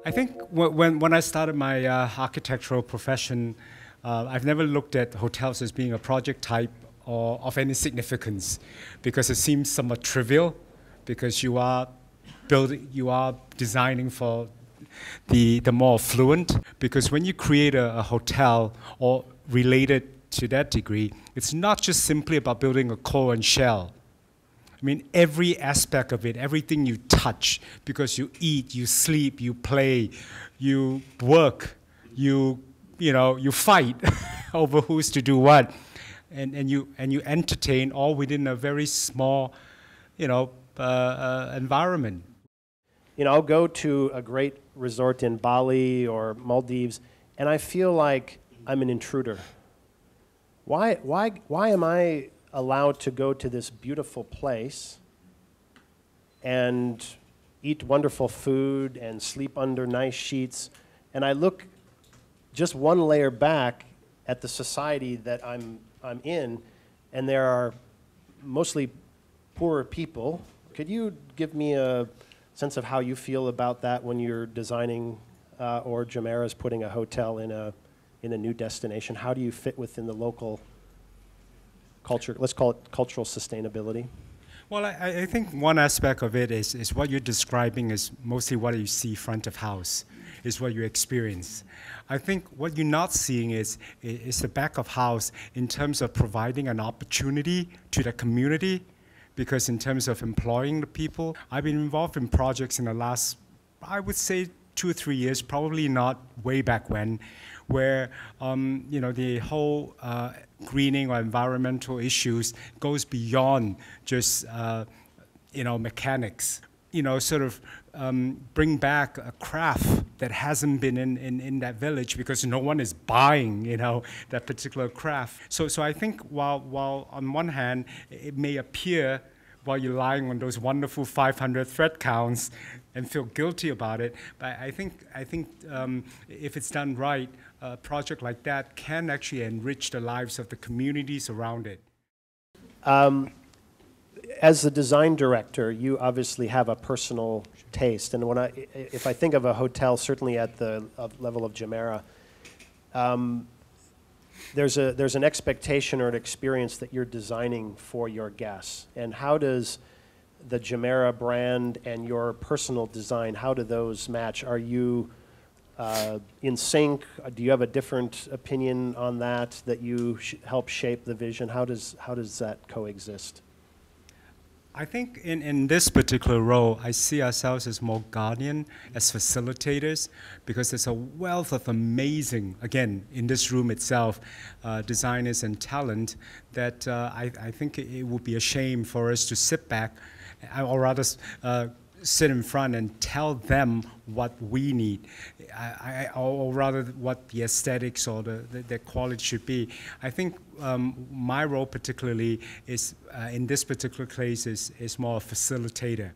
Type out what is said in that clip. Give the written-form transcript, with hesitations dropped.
I think when I started my architectural profession, I've never looked at hotels as being a project type or of any significance, because it seems somewhat trivial, because you are designing for the more affluent. Because when you create a hotel or related to that degree, it's not just simply about building a core and shell. I mean, every aspect of it, everything you touch, because you eat, you sleep, you play, you work, you fight over who's to do what, and you entertain all within a very small, environment. I'll go to a great resort in Bali or Maldives, and I feel like I'm an intruder. Why am I allowed to go to this beautiful place and eat wonderful food and sleep under nice sheets, and I look just one layer back at the society that I'm in, and there are mostly poorer people? Could you give me a sense of how you feel about that when you're designing or Jumeirah's putting a hotel in a new destination? How do you fit within the local culture? Let's call it cultural sustainability. Well, I think one aspect of it is what you're describing is mostly what you see front of house, is what you experience. I think what you're not seeing is the back of house in terms of providing an opportunity to the community, because in terms of employing the people, I've been involved in projects in the last, I would say, 2 or 3 years, probably not way back when, where the whole greening or environmental issues goes beyond just mechanics. Sort of bring back a craft that hasn't been in that village, because no one is buying that particular craft. So I think while on one hand it may appear, while you're lying on those wonderful 500 thread counts and feel guilty about it, but I think if it's done right, a project like that can actually enrich the lives of the communities around it. As the design director, you obviously have a personal taste, and if I think of a hotel, certainly at the level of Jumeirah, there's an expectation or an experience that you're designing for your guests. And how does the Jumeirah brand and your personal design, how do those match? Are you in sync? Do you have a different opinion on that you help shape the vision? How does that coexist? I think in this particular role, I see ourselves as more guardian, as facilitators, because there's a wealth of amazing, again, in this room itself, designers and talent that I think it would be a shame for us to sit back, or rather sit in front and tell them what we need, or rather what the aesthetics or the quality should be. I think my role particularly is, in this particular case, is more a facilitator.